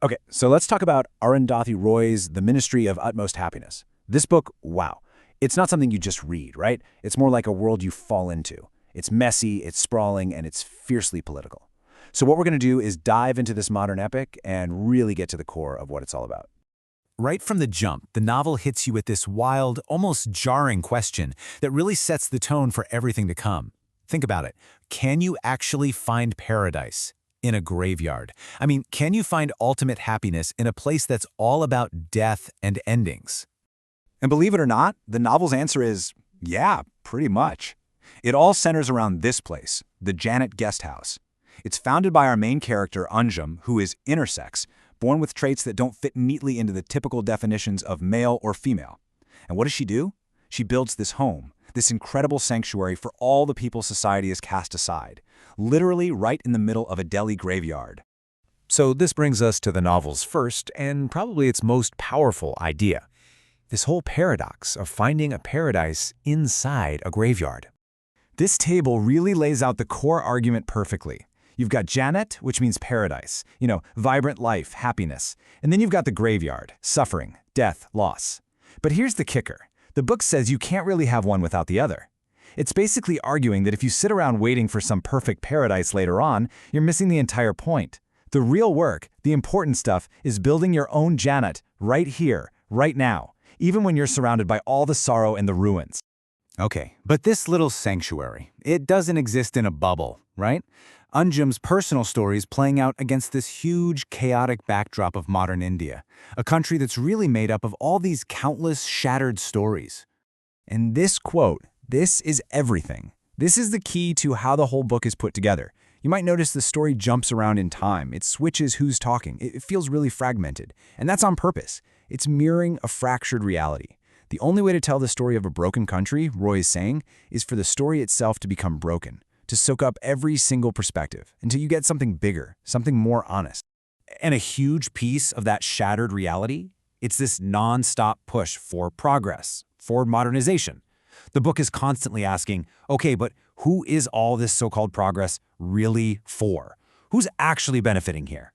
Okay, so let's talk about Arundhati Roy's The Ministry of Utmost Happiness. This book, wow. It's not something you just read, right? It's more like a world you fall into. It's messy, it's sprawling, and it's fiercely political. So what we're going to do is dive into this modern epic and really get to the core of what it's all about. Right from the jump, the novel hits you with this wild, almost jarring question that really sets the tone for everything to come. Think about it. Can you actually find paradise in a graveyard? I mean, can you find ultimate happiness in a place that's all about death and endings? And believe it or not, the novel's answer is, yeah, pretty much. It all centers around this place, the Janet Guest House. It's founded by our main character, Anjum, who is intersex, born with traits that don't fit neatly into the typical definitions of male or female. And what does she do? She builds this home, this incredible sanctuary for all the people society has cast aside, literally right in the middle of a Delhi graveyard. So this brings us to the novel's first, and probably its most powerful idea. This whole paradox of finding a paradise inside a graveyard. This table really lays out the core argument perfectly. You've got Janet, which means paradise, vibrant life, happiness. And then you've got the graveyard, suffering, death, loss. But here's the kicker. The book says you can't really have one without the other. It's basically arguing that if you sit around waiting for some perfect paradise later on, you're missing the entire point. The real work, the important stuff, is building your own Janet right here, right now, even when you're surrounded by all the sorrow and the ruins. Okay, but this little sanctuary, it doesn't exist in a bubble, right? Anjum's personal stories playing out against this huge, chaotic backdrop of modern India, a country that's really made up of all these countless shattered stories. And this quote, this is everything. This is the key to how the whole book is put together. You might notice the story jumps around in time. It switches who's talking. It feels really fragmented. And that's on purpose. It's mirroring a fractured reality. The only way to tell the story of a broken country, Roy is saying, is for the story itself to become broken, to soak up every single perspective, until you get something bigger, something more honest. And a huge piece of that shattered reality, it's this non-stop push for progress, for modernization. The book is constantly asking, okay, but who is all this so-called progress really for? Who's actually benefiting here?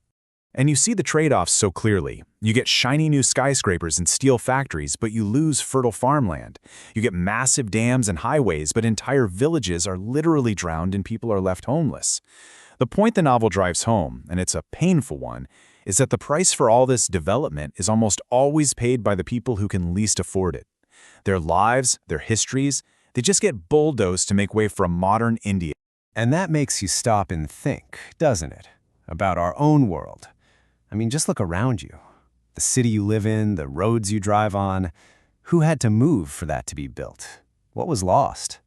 And you see the trade-offs so clearly. You get shiny new skyscrapers and steel factories, but you lose fertile farmland. You get massive dams and highways, but entire villages are literally drowned and people are left homeless. The point the novel drives home, and it's a painful one, is that the price for all this development is almost always paid by the people who can least afford it. Their lives, their histories, they just get bulldozed to make way for a modern India. And that makes you stop and think, doesn't it? About our own world. I mean, just look around you. The city you live in, the roads you drive on. Who had to move for that to be built? What was lost?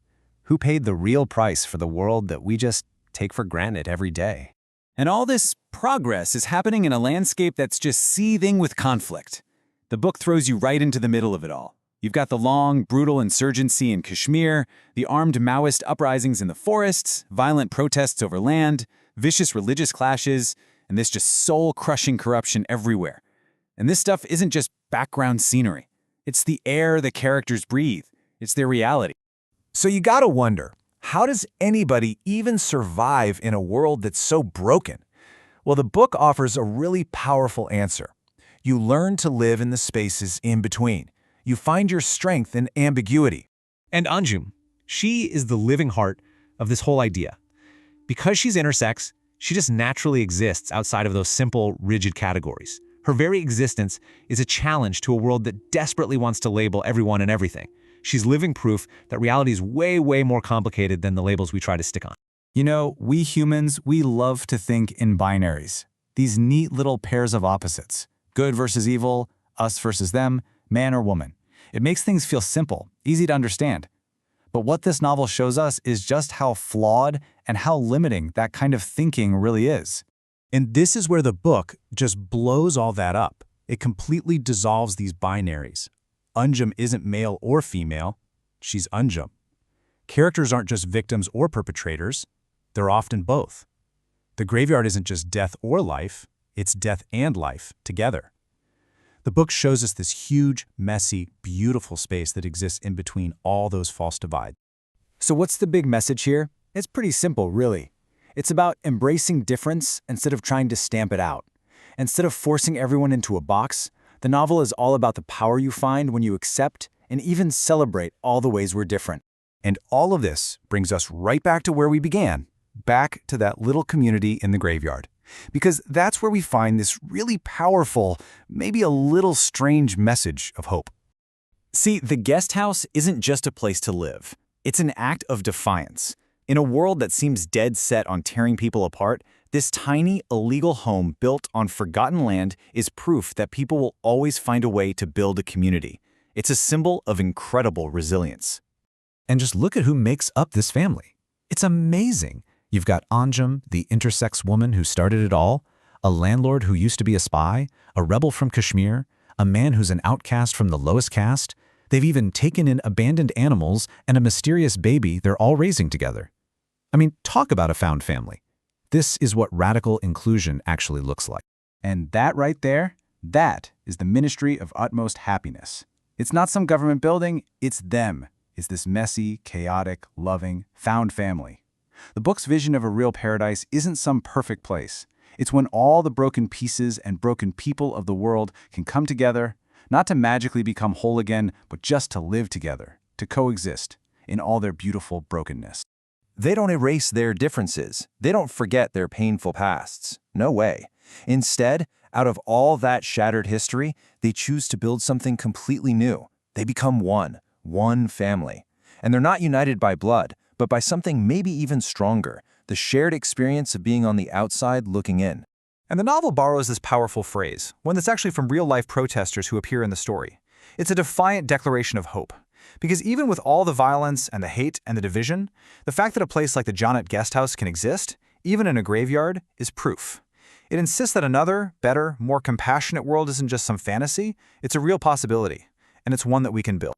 Who paid the real price for the world that we just take for granted every day? And all this progress is happening in a landscape that's just seething with conflict. The book throws you right into the middle of it all. You've got the long, brutal insurgency in Kashmir, the armed Maoist uprisings in the forests, violent protests over land, vicious religious clashes, and this just soul-crushing corruption everywhere. And this stuff isn't just background scenery. It's the air the characters breathe. It's their reality. So you gotta wonder, how does anybody even survive in a world that's so broken? Well, the book offers a really powerful answer. You learn to live in the spaces in between. You find your strength in ambiguity. And Anjum, she is the living heart of this whole idea. Because she's intersex, she just naturally exists outside of those simple, rigid categories. Her very existence is a challenge to a world that desperately wants to label everyone and everything. She's living proof that reality is way, way more complicated than the labels we try to stick on. You know, we humans, we love to think in binaries. These neat little pairs of opposites. Good versus evil, us versus them, man or woman. It makes things feel simple, easy to understand. But what this novel shows us is just how flawed and how limiting that kind of thinking really is. And this is where the book just blows all that up. It completely dissolves these binaries. Anjum isn't male or female, she's Anjum. Characters aren't just victims or perpetrators, they're often both. The graveyard isn't just death or life, it's death and life together. The book shows us this huge, messy, beautiful space that exists in between all those false divides. So what's the big message here? It's pretty simple, really. It's about embracing difference instead of trying to stamp it out. Instead of forcing everyone into a box, the novel is all about the power you find when you accept and even celebrate all the ways we're different. And all of this brings us right back to where we began, back to that little community in the graveyard. Because that's where we find this really powerful, maybe a little strange message of hope. See, the guest house isn't just a place to live. It's an act of defiance. In a world that seems dead set on tearing people apart, this tiny, illegal home built on forgotten land is proof that people will always find a way to build a community. It's a symbol of incredible resilience. And just look at who makes up this family. It's amazing. You've got Anjum, the intersex woman who started it all, a landlord who used to be a spy, a rebel from Kashmir, a man who's an outcast from the lowest caste. They've even taken in abandoned animals and a mysterious baby they're all raising together. I mean, talk about a found family. This is what radical inclusion actually looks like. And that right there, that is the Ministry of Utmost Happiness. It's not some government building, it's them. It's this messy, chaotic, loving, found family. The book's vision of a real paradise isn't some perfect place. It's when all the broken pieces and broken people of the world can come together, not to magically become whole again, but just to live together, to coexist in all their beautiful brokenness. They don't erase their differences. They don't forget their painful pasts. No way. Instead, out of all that shattered history, they choose to build something completely new. They become one family. And they're not united by blood, but by something maybe even stronger, the shared experience of being on the outside looking in. And the novel borrows this powerful phrase, one that's actually from real-life protesters who appear in the story. It's a defiant declaration of hope. Because even with all the violence and the hate and the division, the fact that a place like the Jonnet Guesthouse can exist, even in a graveyard, is proof. It insists that another, better, more compassionate world isn't just some fantasy, it's a real possibility, and it's one that we can build.